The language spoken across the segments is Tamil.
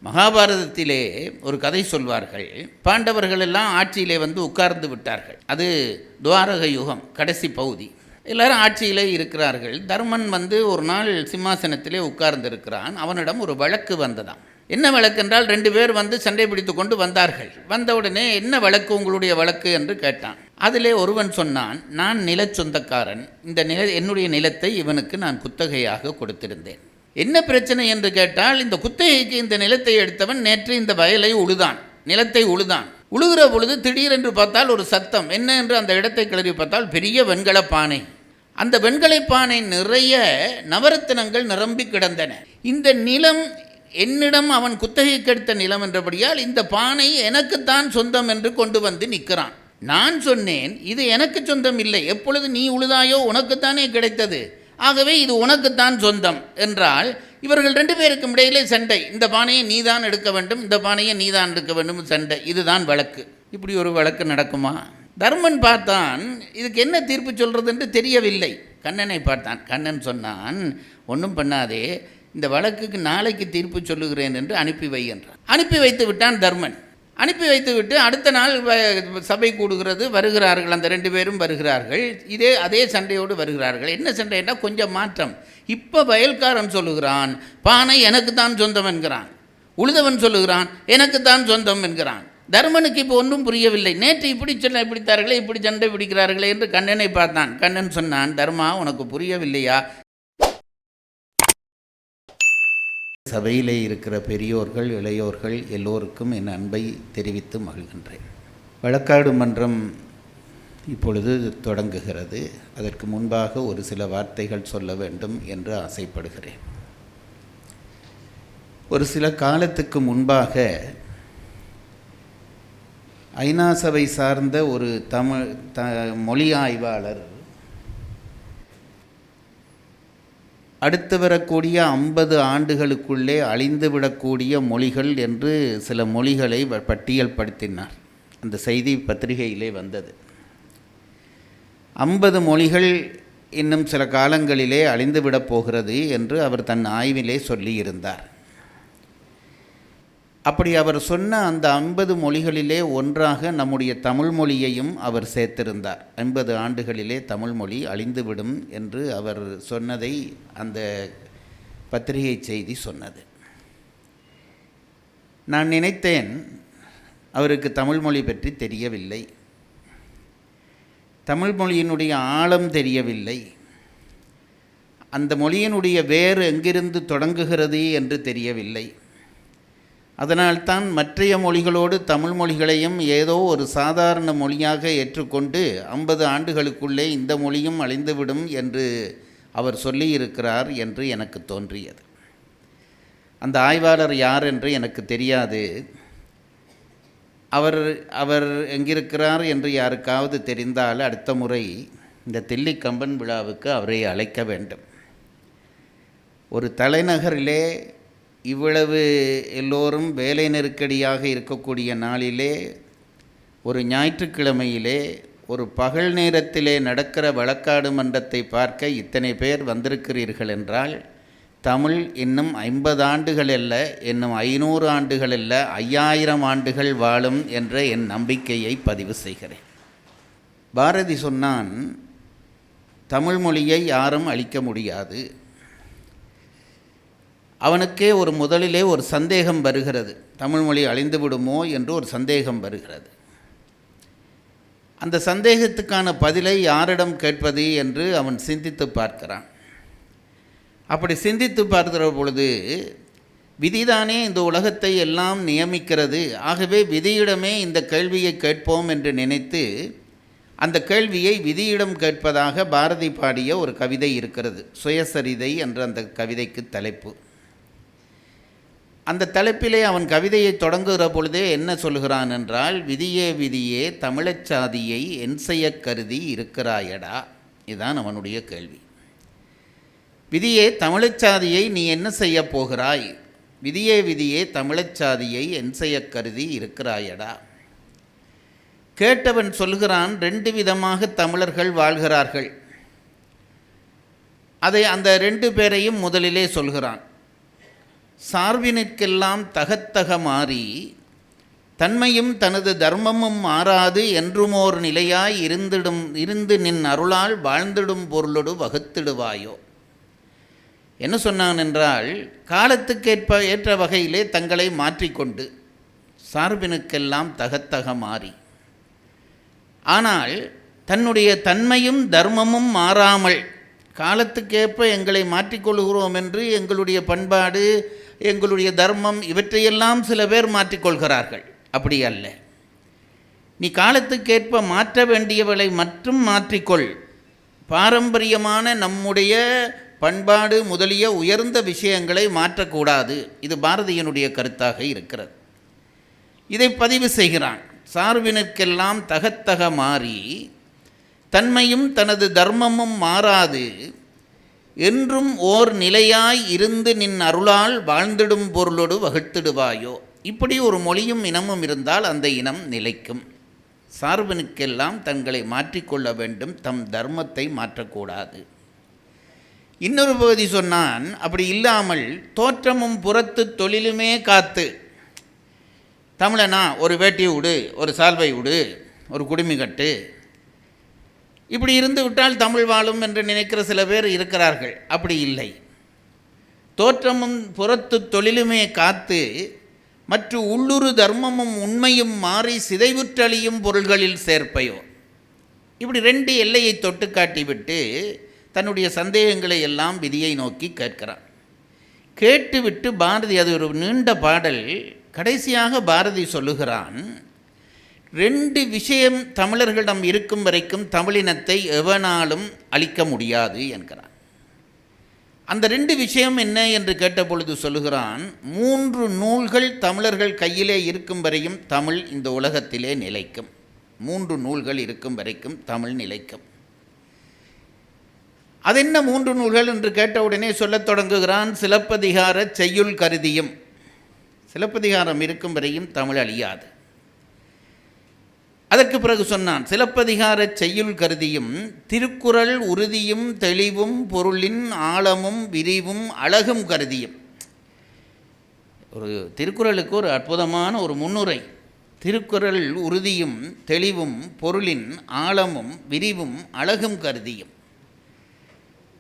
மகாபாரதத்திலே ஒரு கதை சொல்வார்கள். பாண்டவர்கள் எல்லாம் ஆட்சியிலே உட்கார்ந்து விட்டார்கள். அது துவாரக யுகம் கடைசி பகுதி. எல்லாரும் ஆட்சியிலே இருக்கிறார்கள். தர்மன் ஒரு நாள் சிம்மாசனத்திலே உட்கார்ந்து இருக்கிறான். அவனிடம் ஒரு வழக்கு வந்ததாம். என்ன வழக்கு என்றால், 2 பேர் சண்டை பிடித்து கொண்டு வந்தார்கள். வந்தவுடனே என்ன வழக்கு, உங்களுடைய வழக்கு என்று கேட்டான். அதிலே ஒருவன் சொன்னான், நான் நில சொந்தக்காரன், என்னுடைய நிலத்தை இவனுக்கு நான் குத்தகையாக கொடுத்திருந்தேன். என்ன பிரச்சனை என்று கேட்டால், இந்த குத்தகைக்கு இந்த நிலத்தை எடுத்தவன் நேற்று இந்த வயலை உழுதான், நிலத்தை உழுதான். உழுகிற பொழுது திடீரென்று பார்த்தால் ஒரு சத்தம். என்ன என்று அந்த இடத்தை கிளறி பார்த்தால் பெரிய வெண்கல பானை. அந்த வெண்கல பானை நிறைய நவரத்தினங்கள் நிரம்பி கிடந்தன. இந்த நிலம் என்னிடம் அவன் குத்தகைக்கு எடுத்த நிலம் என்றபடியால் இந்த பானை எனக்குத்தான் சொந்தம் என்று கொண்டு வந்து நிற்கிறான். நான் சொன்னேன், இது எனக்கு சொந்தம் இல்லை, எப்பொழுது நீ உழுதாயோ உனக்குத்தானே கிடைத்தது, ஆகவே இது உனக்குத்தான் சொந்தம் என்றால், இவர்கள் 2 பேருக்கும் இடையிலே சண்டை. இந்த பானையை நீதான் எடுக்க வேண்டும், இந்த பானையை நீதான் எடுக்க வேண்டும், சண்டை. இதுதான் வழக்கு. இப்படி ஒரு வழக்கு நடக்குமா? தர்மன் பார்த்தான், இதுக்கு என்ன தீர்ப்பு சொல்கிறது என்று தெரியவில்லை. கண்ணனை பார்த்தான். கண்ணன் சொன்னான், ஒன்றும் பண்ணாதே, இந்த வழக்குக்கு நாளைக்கு தீர்ப்பு சொல்லுகிறேன் என்று அனுப்பி வை என்றான். அனுப்பி வைத்து விட்டான் தர்மன். அனுப்பி வைத்து விட்டு அடுத்த நாள் சபை கூடுகிறது. வருகிறார்கள், அந்த 2 பேரும் வருகிறார்கள். அதே சண்டையோடு வருகிறார்கள். என்ன சண்டைன்னா கொஞ்சம் மாற்றம். இப்போ வயல்காரன் சொல்லுகிறான், பானை எனக்கு தான் சொந்தம் என்கிறான். உழுதவன் சொல்லுகிறான், எனக்குத்தான் சொந்தம் என்கிறான். தர்மனுக்கு இப்போ ஒன்றும் புரியவில்லை. நேற்று இப்படி சொல்ல பிடித்தார்களே, இப்படி சண்டை பிடிக்கிறார்களே என்று கண்ணனை பார்த்தான். கண்ணன் சொன்னான், தர்மா, உனக்கு புரியவில்லையா? சபையிலே இருக்கிற பெரியோர்கள், இளையோர்கள் எல்லோருக்கும் என் அன்பை தெரிவித்து மகிழ்கின்றேன். வழக்காடு மன்றம் இப்பொழுது தொடங்குகிறது. அதற்கு முன்பாக ஒரு சில வார்த்தைகள் சொல்ல வேண்டும் என்று ஆசைப்படுகிறேன். ஒரு சில காலத்துக்கு முன்பாக ஐநா சபை சார்ந்த ஒரு மொழி ஆய்வாளர் அடுத்து வரக்கூடிய 50 ஆண்டுகளுக்குள்ளே அழிந்துவிடக்கூடிய மொழிகள் என்று சில மொழிகளை பட்டியல் படுத்தினார். அந்த செய்தி பத்திரிகையிலே வந்தது. 50 மொழிகள் இன்னும் சில காலங்களிலே அழிந்துவிடப் போகிறது என்று அவர் தன் ஆய்விலே சொல்லியிருந்தார். அப்படி அவர் சொன்ன அந்த 50 மொழிகளிலே ஒன்றாக நம்முடைய தமிழ் மொழியையும் அவர் சேர்த்திருந்தார். 50 ஆண்டுகளிலே தமிழ் மொழி அழிந்துவிடும் என்று அவர் சொன்னதை அந்த பத்திரிகை செய்தி சொன்னது. நான் நினைத்தேன், அவருக்கு தமிழ் மொழி பற்றி தெரியவில்லை, தமிழ் மொழியினுடைய ஆழம் தெரியவில்லை, அந்த மொழியினுடைய வேறு எங்கிருந்து தொடங்குகிறது என்று தெரியவில்லை. அதனால்தான் மற்றைய மொழிகளோடு தமிழ் மொழிகளையும் ஏதோ ஒரு சாதாரண மொழியாக ஏற்றுக்கொண்டு 50 ஆண்டுகளுக்குள்ளே இந்த மொழியும் அழிந்துவிடும் என்று அவர் சொல்லியிருக்கிறார் என்று எனக்கு தோன்றியது. அந்த ஆய்வாளர் யார் என்று எனக்கு தெரியாது. அவர் எங்கிருக்கிறார் என்று யாருக்காவது தெரிந்தால் அடுத்த முறை இந்த தில்லி கம்பன் விழாவுக்கு அவரை அழைக்க வேண்டும். ஒரு தலைநகரிலே இவ்வளவு எல்லோரும் வேலை நெருக்கடியாக இருக்கக்கூடிய நாளிலே, ஒரு ஞாயிற்றுக்கிழமையிலே, ஒரு பகல் நேரத்திலே நடக்கிற வழக்காடு மன்றத்தை பார்க்க இத்தனை பேர் வந்திருக்கிறீர்கள் என்றால், தமிழ் இன்னும் 50 ஆண்டுகள் அல்ல, இன்னும் 500 ஆண்டுகள் அல்ல, 5000 ஆண்டுகள் வாழும் என்ற என் நம்பிக்கையை பதிவு செய்கிறேன். பாரதி சொன்னான், தமிழ் மொழியை யாரும் அழிக்க முடியாது. அவனுக்கே முதலிலே ஒரு சந்தேகம் வருகிறது, தமிழ் மொழி அழிந்து விடுமோ என்று ஒரு சந்தேகம் வருகிறது. அந்த சந்தேகத்துக்கான பதிலை யாரிடம் கேட்பது என்று அவன் சிந்தித்து பார்க்கிறான். அப்படி சிந்தித்து பார்க்கிற பொழுது, விதிதானே இந்த உலகத்தை எல்லாம் நியமிக்கிறது, ஆகவே விதியிடமே இந்த கேள்வியை கேட்போம் என்று நினைத்து அந்த கேள்வியை விதியிடம் கேட்பதாக பாரதி பாடிய ஒரு கவிதை இருக்கிறது. சுயசரிதை என்ற அந்த கவிதைக்கு தலைப்பு. அந்த தலைப்பிலே அவன் கவிதையை தொடங்குகிற பொழுதே என்ன சொல்கிறான் என்றால், விதியே விதியே தமிழச் சாதியை என் செய்ய கருதி இருக்கிறாயடா. இதுதான் அவனுடைய கேள்வி. விதியே தமிழச் சாதியை நீ என்ன செய்ய போகிறாய்? விதியே விதியே தமிழச் சாதியை என் செய்ய கருதி இருக்கிறாயடா. கேட்டவன் சொல்கிறான், 2 விதமாக தமிழர்கள் வாழ்கிறார்கள். அதை அந்த 2 பேரையும் முதலிலே சொல்கிறான். சார்பினுக்கெல்லாம் தகத்தக மாறி தன்மையும் தனது தர்மமும் மாறாது என்றுமோர் நிலையாய் இருந்து நின் அருளால் வாழ்ந்திடும் பொருளொடு வகுத்திடுவாயோ. என்ன சொன்னான் என்றால், காலத்துக்கேற்ப ஏற்ற வகையிலே தங்களை மாற்றிக்கொண்டு சார்பினுக்கெல்லாம் தகத்தக மாறி, ஆனால் தன்னுடைய தன்மையும் தர்மமும் மாறாமல் காலத்துக்கேற்ப எங்களை மாற்றிக்கொள்கிறோம் என்று எங்களுடைய பண்பாடு, எங்களுடைய தர்மம் இவற்றையெல்லாம் சில பேர் மாற்றிக்கொள்கிறார்கள். அப்படி அல்ல. நீ காலத்துக்கேற்ப மாற்ற வேண்டியவளை மட்டும் மாற்றிக்கொள். பாரம்பரியமான நம்முடைய பண்பாடு முதலிய உயர்ந்த விஷயங்களை மாற்றக்கூடாது. இது பாரதியினுடைய கருத்தாக இருக்கிறது. இதை பதிவு செய்கிறான். சார்பினுக்கெல்லாம் தகத்தக மாறி தன்மையும் தனது தர்மமும் மாறாது என்றும் ஓர் நிலையாய் இருந்து நின் அருளால் வாழ்ந்திடும் பொருளோடு வகுத்திடுவாயோ. இப்படி ஒரு மொழியும் இனமும் இருந்தால் அந்த இனம் நிலைக்கும். சார்பினுக்கெல்லாம் தங்களை மாற்றிக்கொள்ள வேண்டும், தம் தர்மத்தை மாற்றக்கூடாது. இன்னொரு பகுதி சொன்னான், அப்படி இல்லாமல் தோற்றமும் புறத்து தொழிலுமே காத்து, தமிழனா ஒரு வேட்டி உடு, ஒரு சால்வை உடு, ஒரு குடுமி கட்டு, இப்படி இருந்து விட்டால் தமிழ் வாழும் என்று நினைக்கிற சில பேர் இருக்கிறார்கள். அப்படி இல்லை. தோற்றமும் புறத்து தொழிலுமே காத்து மற்ற உள்ளுரு தர்மமும் உண்மையும் மாறி சிதைவுற்றழியும் பொருள்களில் சேர்ப்பையோ. இப்படி 2 எல்லையை தொட்டு காட்டிவிட்டு தன்னுடைய சந்தேகங்களை எல்லாம் விதியை நோக்கி கேட்கிறான். கேட்டுவிட்டு பாரதி, அது ஒரு நீண்ட பாடல், கடைசியாக பாரதி சொல்லுகிறான், 2 விஷயம் தமிழர்களிடம் இருக்கும் வரைக்கும் தமிழினத்தை எவனாலும் அழிக்க முடியாது என்கிறான். அந்த 2 விஷயம் என்ன என்று கேட்டபொழுது சொல்லுகிறான், 3 நூல்கள் தமிழர்கள் கையிலே இருக்கும் வரையும் தமிழ் இந்த உலகத்திலே நிலைக்கும். 3 நூல்கள் இருக்கும் வரைக்கும் தமிழ் நிலைக்கும். அதென்ன 3 நூல்கள் என்று கேட்டவுடனே சொல்லத் தொடங்குகிறான். சிலப்பதிகார செய்யுள் கருதியும். சிலப்பதிகாரம் இருக்கும் வரையும் தமிழ் அழியாது. அதற்கு பிறகு சொன்னான், சிலப்பதிகார செய்யுள் கருதியும் திருக்குறள் உறுதியும் தெளிவும் பொருளின் ஆழமும் விரிவும் அழகும் கருதியும். ஒரு திருக்குறளுக்கு ஒரு அற்புதமான ஒரு முன்னுரை. திருக்குறள் உறுதியும் தெளிவும் பொருளின் ஆழமும் விரிவும் அழகும் கருதியும்.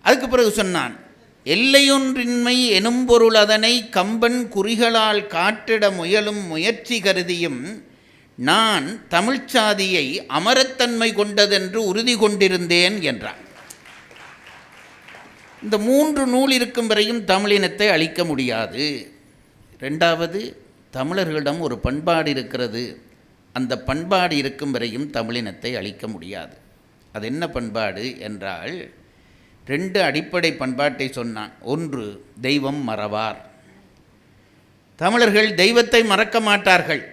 அதுக்கு பிறகு சொன்னான், எல்லையொன்றின்மை எனும் பொருள் அதனை கம்பன் குறிகளால் காட்டிட முயலும் முயற்சி கருதியும் நான் தமிழ்ச்சாதியை அமரத்தன்மை கொண்டதென்று உறுதி கொண்டிருந்தேன் என்றான். இந்த 3 நூல் இருக்கும் வரையும் தமிழினத்தை அழிக்க முடியாது. 2வது, தமிழர்களிடம் ஒரு பண்பாடு இருக்கிறது. அந்த பண்பாடு இருக்கும் வரையும் தமிழினத்தை அழிக்க முடியாது. அது என்ன பண்பாடு என்றால், 2 அடிப்படை பண்பாட்டை சொன்னான். 1, தெய்வம் மறவார். தமிழர்கள் தெய்வத்தை மறக்க மாட்டார்கள்.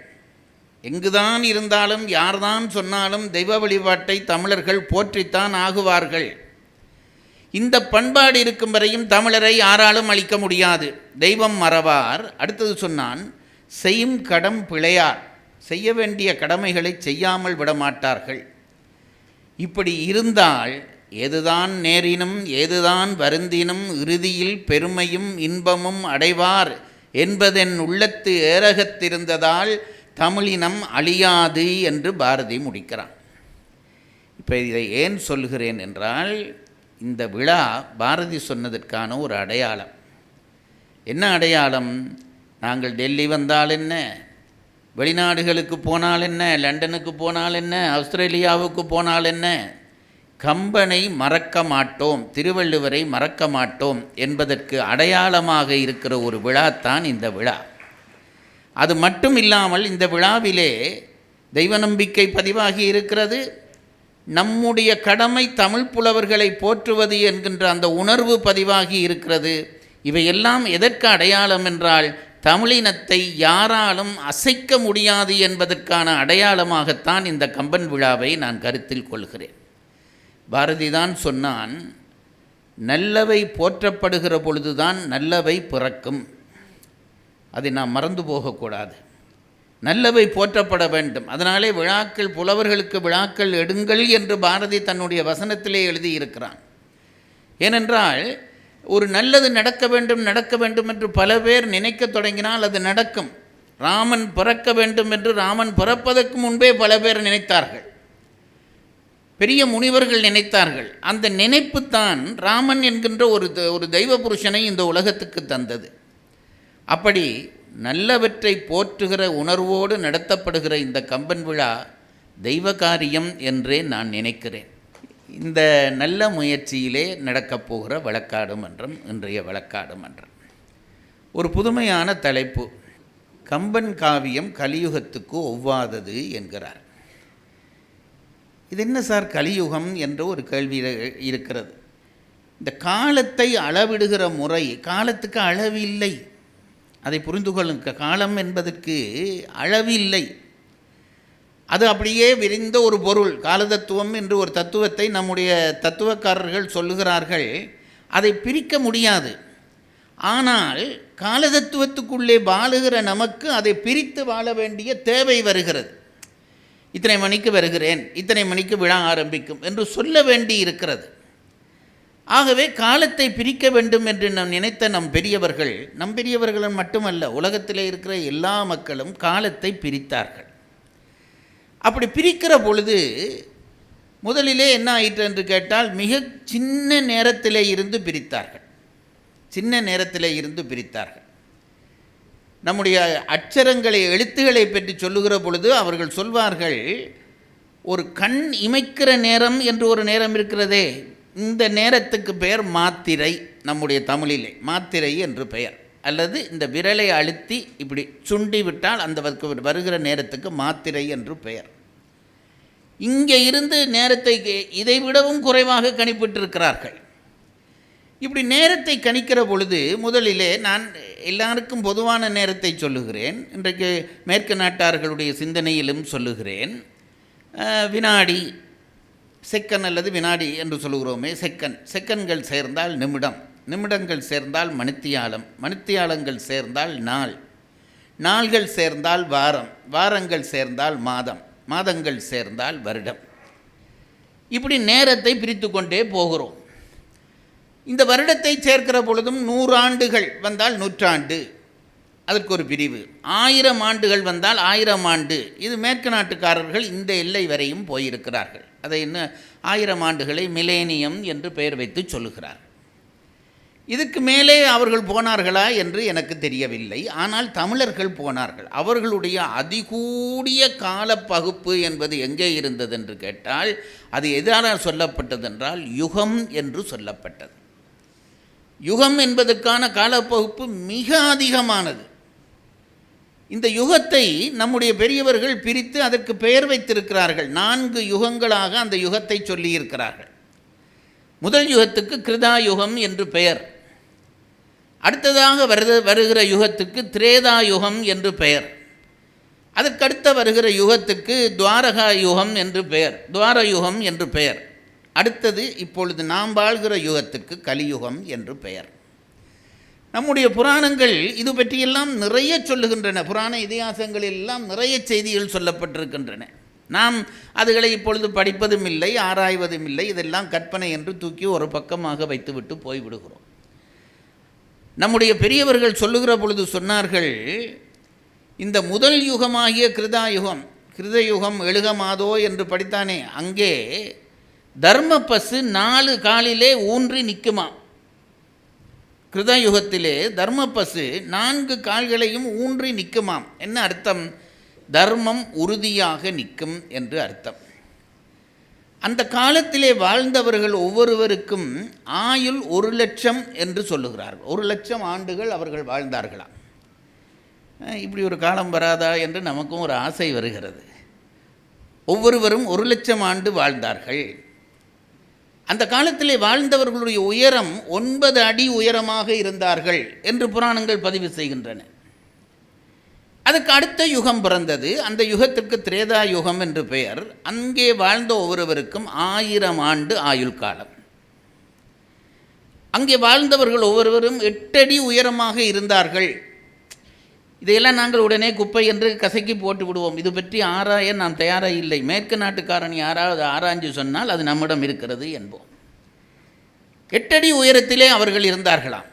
எங்குதான் இருந்தாலும் யார்தான் சொன்னாலும் தெய்வ வழிபாட்டை தமிழர்கள் போற்றித்தான் ஆகுவார்கள். இந்த பண்பாடு இருக்கும் வரையும் தமிழரை யாராலும் அழிக்க முடியாது. தெய்வம் மறவார். அடுத்தது சொன்னான், செய்யும் கடம் பிழையார். செய்ய வேண்டிய கடமைகளை செய்யாமல் விடமாட்டார்கள். இப்படி இருந்தால் ஏதுதான் நேரினும் ஏதுதான் வருந்தினும் இறுதியில் பெருமையும் இன்பமும் அடைவார் என்பதென் உள்ளத்து ஏரகத்திருந்ததால் தமிழினம் அழியாது என்று பாரதி முடிக்கிறான். இப்போ இதை ஏன் சொல்கிறேன் என்றால், இந்த விழா பாரதி சொன்னதற்கான ஒரு அடையாளம். என்ன அடையாளம்? நாங்கள் டெல்லி வந்தால் என்ன, வெளிநாடுகளுக்கு போனால் என்ன, லண்டனுக்கு போனால் என்ன, ஆஸ்திரேலியாவுக்கு போனால் என்ன, கம்பனை மறக்க மாட்டோம், திருவள்ளுவரை மறக்க மாட்டோம் என்பதற்கு அடையாளமாக இருக்கிற ஒரு விழாத்தான் இந்த விழா. அது மட்டும் இல்லாமல் இந்த விழாவிலே தெய்வ நம்பிக்கை பதிவாகி இருக்கிறது. நம்முடைய கடமை தமிழ் புலவர்களை போற்றுவது என்கின்ற அந்த உணர்வு பதிவாகி இருக்கிறது. இவையெல்லாம் எதற்கு அடையாளம் என்றால், தமிழினத்தை யாராலும் அசைக்க முடியாது என்பதற்கான அடையாளமாகத்தான் இந்த கம்பன் விழாவை நான் கருத்தில் கொள்கிறேன். பாரதிதான் சொன்னான், நல்லவை போற்றப்படுகிற பொழுதுதான் நல்லவை பிறக்கும். அதை நாம் மறந்து போகக்கூடாது. நல்லவை போற்றப்பட வேண்டும். அதனாலே விழாக்கள், புலவர்களுக்கு விழாக்கள் எடுங்கள் என்று பாரதி தன்னுடைய வசனத்திலே எழுதியிருக்கிறான். ஏனென்றால் ஒரு நல்லது நடக்க வேண்டும் என்று பல பேர் நினைக்க தொடங்கினால் அது நடக்கும். ராமன் பிறக்க வேண்டும் என்று ராமன் பிறப்பதற்கு முன்பே பல பேர் நினைத்தார்கள், பெரிய முனிவர்கள் நினைத்தார்கள். அந்த நினைப்பு தான் ராமன் என்கின்ற ஒரு தெய்வ புருஷனை இந்த உலகத்துக்கு தந்தது. அப்படி நல்லவற்றை போற்றுகிற உணர்வோடு நடத்தப்படுகிற இந்த கம்பன் விழா தெய்வ காரியம் என்றே நான் நினைக்கிறேன். இந்த நல்ல முயற்சியிலே நடக்கப் போகிற வழக்காடு மன்றம் இன்றைய வழக்காடு மன்றம். ஒரு புதுமையான தலைப்பு, கம்பன் காவியம் கலியுகத்துக்கு ஒவ்வாதது என்கிறார். இது என்ன சார் கலியுகம் என்ற ஒரு கேள்வி இருக்கிறது. இந்த காலத்தை அளவிடுகிற முறை, காலத்துக்கு அளவு இல்லை, அதை புரிந்து கொள்ளுங்க. காலம் என்பதற்கு அளவு இல்லை, அது அப்படியே விரிந்த ஒரு பொருள். காலதத்துவம் என்று ஒரு தத்துவத்தை நம்முடைய தத்துவக்காரர்கள் சொல்லுகிறார்கள், அதை பிரிக்க முடியாது. ஆனால் காலதத்துவத்துக்குள்ளே வாழுகிற நமக்கு அதை பிரித்து வாழ வேண்டிய தேவை வருகிறது. இத்தனை மணிக்கு வருகிறேன், இத்தனை மணிக்கு விழா ஆரம்பிக்கும் என்று சொல்ல வேண்டி இருக்கிறது. ஆகவே காலத்தை பிரிக்க வேண்டும் என்று நாம் நினைத்த நம் பெரியவர்கள் மட்டுமல்ல, உலகத்திலே இருக்கிற எல்லா மக்களும் காலத்தை பிரித்தார்கள். அப்படி பிரிக்கிற பொழுது முதலிலே என்ன ஆயிற்று என்று கேட்டால், மிக சின்ன நேரத்திலே இருந்து பிரித்தார்கள். நம்முடைய அட்சரங்களை, எழுத்துக்களை பற்றி சொல்லுகிற பொழுது அவர்கள் சொல்வார்கள், ஒரு கண் இமைக்கிற நேரம் என்று ஒரு நேரம் இருக்கிறதே, இந்த நேரத்துக்கு பெயர் மாத்திரை. நம்முடைய தமிழிலே மாத்திரை என்று பெயர். அல்லது இந்த விரலை அழுத்தி இப்படி சுண்டி விட்டால் அந்த வருகிற நேரத்துக்கு மாத்திரை என்று பெயர். இங்கே இருந்து நேரத்தை இதைவிடவும் குறைவாக கணிப்பிட்டிருக்கிறார்கள். இப்படி நேரத்தை கணிக்கிற பொழுது முதலிலே நான் எல்லாருக்கும் பொதுவான நேரத்தை சொல்லுகிறேன். இன்றைக்கு மேற்கு நாட்டார்களுடைய சிந்தனையிலும் சொல்லுகிறேன். வினாடி, செகண்ட் அல்லது வினாடி என்று சொல்லுகிறோமே, செகண்ட்கள் சேர்ந்தால் நிமிடம், நிமிடங்கள் சேர்ந்தால் மணித்தியாலம், மணித்தியாலங்கள் சேர்ந்தால் நாள், நாள்கள் சேர்ந்தால் வாரம், வாரங்கள் சேர்ந்தால் மாதம், மாதங்கள் சேர்ந்தால் வருடம். இப்படி நேரத்தை பிரித்து கொண்டே போகிறோம். இந்த வருடத்தை சேர்க்கிற பொழுதும் 100 ஆண்டுகள் வந்தால் நூற்றாண்டு, அதற்கு ஒரு பிரிவு. 1000 ஆண்டுகள் வந்தால் 1000 ஆண்டு. இது மேற்கு நாட்டுக்காரர்கள் இந்த எல்லை வரையும் போயிருக்கிறார்கள். அதை என்ன 1000 ஆண்டுகளை மிலேனியம் என்று பெயர் வைத்து சொல்லுகிறார். இதுக்கு மேலே அவர்கள் போனார்களா என்று எனக்கு தெரியவில்லை. ஆனால் தமிழர்கள் போனார்கள். அவர்களுடைய அதிகூடிய காலப்பகுப்பு என்பது எங்கே இருந்தது என்று கேட்டால், அது எதால் சொல்லப்பட்டதென்றால் யுகம் என்று சொல்லப்பட்டது. யுகம் என்பதற்கான காலப்பகுப்பு மிக அதிகமானது. இந்த யுகத்தை நம்முடைய பெரியவர்கள் பிரித்து அதற்கு பெயர் வைத்திருக்கிறார்கள். 4 யுகங்களாக அந்த யுகத்தை சொல்லியிருக்கிறார்கள். முதல் யுகத்துக்கு கிருதா யுகம் என்று பெயர். அடுத்ததாக வருகிற யுகத்துக்கு திரேதா யுகம் என்று பெயர். அதற்கடுத்த வருகிற யுகத்துக்கு துவாரகா யுகம் என்று பெயர், துவார யுகம் என்று பெயர். அடுத்தது இப்பொழுது நாம் வாழ்கிற யுகத்துக்கு கலியுகம் என்று பெயர். நம்முடைய புராணங்கள் இது பற்றியெல்லாம் நிறைய சொல்லுகின்றன. புராண இதிகாசங்களில் எல்லாம் நிறைய செய்திகள் சொல்லப்பட்டிருக்கின்றன. நாம் அதுகளை இப்பொழுது படிப்பதும் இல்லை, ஆராய்வதும் இல்லை. இதெல்லாம் கற்பனை என்று தூக்கி ஒரு பக்கமாக வைத்துவிட்டு போய்விடுகிறோம். நம்முடைய பெரியவர்கள் சொல்லுகிற பொழுது சொன்னார்கள், இந்த முதல் யுகமாகிய கிருதாயுகம், கிருதயுகம் எழுகமாதோ என்று படித்தானே, அங்கே தர்மபசு 4 காலிலே ஊன்றி நிற்குமா. கிருதயுகத்திலே தர்மபசு 4 கால்களையும் ஊன்றி நிற்குமாம். என்ன அர்த்தம்? தர்மம் உறுதியாக நிற்கும் என்று அர்த்தம். அந்த காலத்திலே வாழ்ந்தவர்கள் ஒவ்வொருவருக்கும் ஆயுள் 1,00,000 என்று சொல்லுகிறார்கள். 1,00,000 ஆண்டுகள் அவர்கள் வாழ்ந்தார்களாம். இப்படி ஒரு காலம் வராதா என்று நமக்கும் ஒரு ஆசை வருகிறது. ஒவ்வொருவரும் 1,00,000 ஆண்டு வாழ்ந்தார்கள். அந்த காலத்திலே வாழ்ந்தவர்களுடைய உயரம் 9 அடி உயரமாக இருந்தார்கள் என்று புராணங்கள் பதிவு செய்கின்றன. அதுக்கு அடுத்த யுகம் பிறந்தது. அந்த யுகத்திற்கு திரேதா யுகம் என்று பெயர். அங்கே வாழ்ந்த ஒவ்வொருவருக்கும் 1000 ஆண்டு ஆயுள் காலம். அங்கே வாழ்ந்தவர்கள் ஒவ்வொருவரும் 8 அடி உயரமாக இருந்தார்கள். இதையெல்லாம் நாங்கள் உடனே குப்பை என்று கசக்கி போட்டு விடுவோம். இது பற்றி ஆராய நாம் தயாராக இல்லை. மேற்கு நாட்டுக்காரன் யாராவது ஆராய்ஞ்சு சொன்னால் அது நம்மிடம் இருக்கிறது என்போம். 8 அடி உயரத்திலே அவர்கள் இருந்தார்களாம்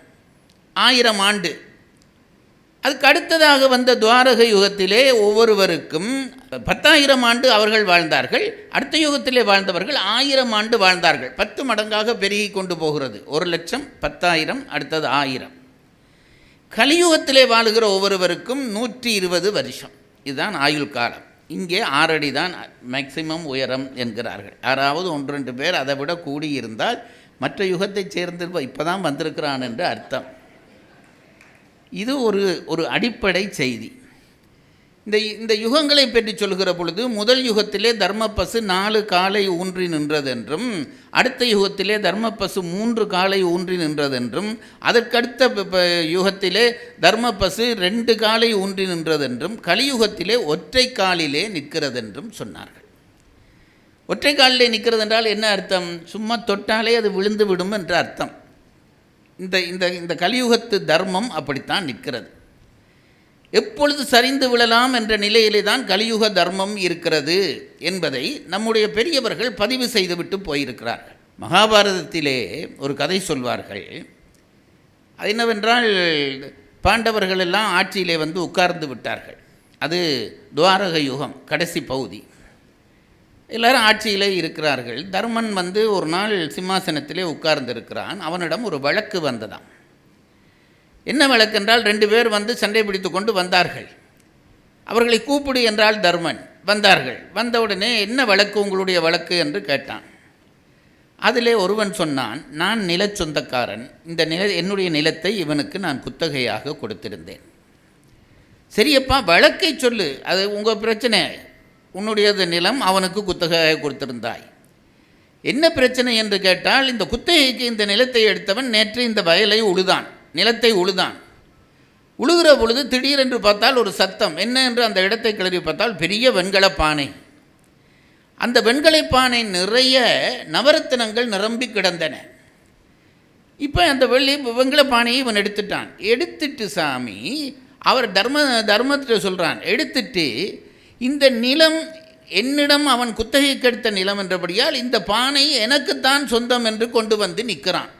1000 ஆண்டு. அதுக்கு அடுத்ததாக வந்த துவாரக யுகத்திலே ஒவ்வொருவருக்கும் 10,000 ஆண்டு அவர்கள் வாழ்ந்தார்கள். அடுத்த யுகத்திலே வாழ்ந்தவர்கள் 1000 ஆண்டு வாழ்ந்தார்கள். 10 மடங்காக பெருகி கொண்டு போகிறது. 1,00,000, 10,000, அடுத்தது 1000. கலியுகத்திலே வாழுகிற ஒவ்வொருவருக்கும் 120 வருஷம். இதுதான் ஆயுள் காலம். இங்கே 6 அடி தான் மேக்சிமம் உயரம் என்கிறார்கள். யாராவது 1-2 பேர் அதை விட கூடியிருந்தால் மற்ற யுகத்தைச் சேர்ந்து இப்போ தான் வந்திருக்கிறான் என்று அர்த்தம். இது ஒரு அடிப்படை செய்தி. இந்த யுகங்களை பற்றி சொல்கிற பொழுது முதல் யுகத்திலே தர்மப்பசு 4 காலை ஊன்றி நின்றதென்றும், அடுத்த யுகத்திலே தர்மப்பசு 3 காலை ஊன்றி நின்றதென்றும், அதற்கடுத்த யுகத்திலே தர்மப்பசு 2 காலை ஊன்றி நின்றதென்றும், கலியுகத்திலே ஒற்றை காலிலே நிற்கிறதென்றும் சொன்னார்கள். ஒற்றை காலிலே நிற்கிறது என்றால் என்ன அர்த்தம்? சும்மா தொட்டாலே அது விழுந்து விடும் என்ற அர்த்தம். இந்த கலியுகத்து தர்மம் அப்படித்தான் நிற்கிறது. எப்பொழுது சரிந்து விழலாம் என்ற நிலையிலே தான் கலியுக தர்மம் இருக்கிறது என்பதை நம்முடைய பெரியவர்கள் பதிவு செய்துவிட்டு போயிருக்கிறார்கள். மகாபாரதத்திலே ஒரு கதை சொல்வார்கள். அது என்னவென்றால், பாண்டவர்கள் எல்லாம் ஆட்சியிலே வந்து உட்கார்ந்து விட்டார்கள். அது துவாரக யுகம் கடைசி பகுதி. எல்லோரும் ஆட்சியிலே இருக்கிறார்கள். தர்மன் வந்து ஒரு நாள் சிம்மாசனத்திலே உட்கார்ந்து இருக்கிறான். அவனிடம் ஒரு வழக்கு வந்ததாம். என்ன வழக்கென்றால், 2 பேர் வந்து சண்டை பிடித்து கொண்டு வந்தார்கள். அவர்களை கூப்பிடு என்றால் தர்மன். வந்தார்கள். வந்தவுடனே என்ன வழக்கு, உங்களுடைய வழக்கு என்று கேட்டான். அதிலே ஒருவன் சொன்னான், நான் நிலச் சொந்தக்காரன், என்னுடைய நிலத்தை இவனுக்கு நான் குத்தகையாக கொடுத்திருந்தேன். சரியப்பா, வழக்கை சொல்லு, அது உங்கள் பிரச்சனை, உன்னுடையது நிலம், அவனுக்கு குத்தகையாக கொடுத்திருந்தாய். என்ன பிரச்சனை என்று கேட்டால், இந்த குத்தகைக்கு இந்த நிலத்தை எடுத்தவன் நேற்று இந்த வயலை உழுதான், நிலத்தை உழுதான். உழுகிற பொழுது திடீரென்று பார்த்தால் ஒரு சத்தம். என்ன என்று அந்த இடத்தை கிளறி பார்த்தால் பெரிய வெண்கல பானை. அந்த வெண்கல பானை நிறைய நவரத்தினங்கள் நிரம்பி கிடந்தன. இப்போ அந்த வெண்கல பானையை இவன் எடுத்துட்டான். எடுத்துட்டு சாமி அவர் தர்மத்தை சொல்கிறான், எடுத்துட்டு இந்த நிலம் என்னிடம் அவன் குத்தகைக்கு எடுத்த நிலம் என்றபடியால் இந்த பானை எனக்குத்தான் சொந்தம் என்று கொண்டு வந்து நிற்கிறான்.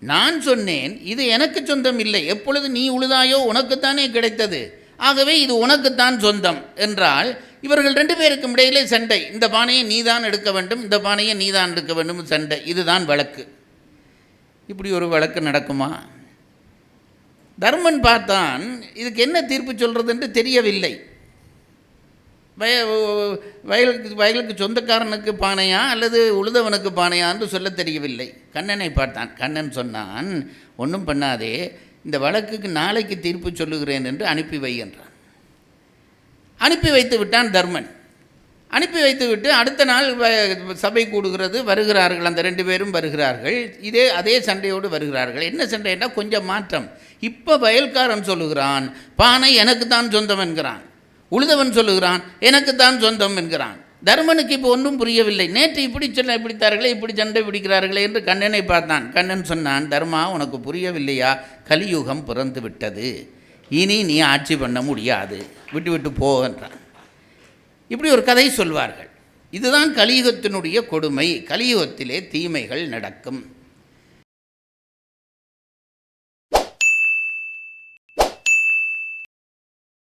நான் சொன்னேன், இது எனக்கு சொந்தம் இல்லை, எப்பொழுது நீ உழுதாயோ உனக்குத்தானே கிடைத்தது, ஆகவே இது உனக்குத்தான் சொந்தம் என்றால், இவர்கள் 2 பேருக்கும் இடையிலே சண்டை. இந்த பானையை நீதான் எடுக்க வேண்டும், இந்த பானையை நீதான் எடுக்க வேண்டும் சண்டை. இதுதான் வழக்கு. இப்படி ஒரு வழக்கு நடக்குமா? தர்மன் பார்த்தான், இதுக்கு என்ன தீர்ப்பு சொல்கிறது என்று தெரியவில்லை. வயலுக்கு சொந்தக்காரனுக்கு பானையா அல்லது உழுதவனுக்கு பானையா என்று சொல்ல தெரியவில்லை. கண்ணனை பார்த்தான். கண்ணன் சொன்னான், ஒன்றும் பண்ணாதே, இந்த வழக்குக்கு நாளைக்கு தீர்ப்பு சொல்லுகிறேன் என்று அனுப்பி வை என்றான். அனுப்பி வைத்து விட்டான் தர்மன். அனுப்பி வைத்து விட்டு அடுத்த நாள் சபை கூடுகிறது. வருகிறார்கள், அந்த 2 பேரும் வருகிறார்கள். அதே சண்டையோடு வருகிறார்கள். என்ன சண்டைன்னா கொஞ்சம் மாற்றம். இப்போ வயல்காரன் சொல்லுகிறான், பானை எனக்கு தான் சொந்தம் என்கிறான். உழுதவன் சொல்லுகிறான், எனக்குத்தான் சொந்தம் என்கிறான். தர்மனுக்கு இப்போ ஒன்றும் புரியவில்லை. நேற்று இப்படி சொல்ல பிடித்தார்களே, இப்படி சண்டை பிடிக்கிறார்களே என்று கண்ணனை பார்த்தான். கண்ணன் சொன்னான், தர்மா, உனக்கு புரியவில்லையா? கலியுகம் பிறந்து விட்டது, இனி நீ ஆட்சி பண்ண முடியாது, விட்டு விட்டு போ என்றான். இப்படி ஒரு கதை சொல்வார்கள். இதுதான் கலியுகத்தினுடைய கொடுமை. கலியுகத்திலே தீமைகள் நடக்கும்.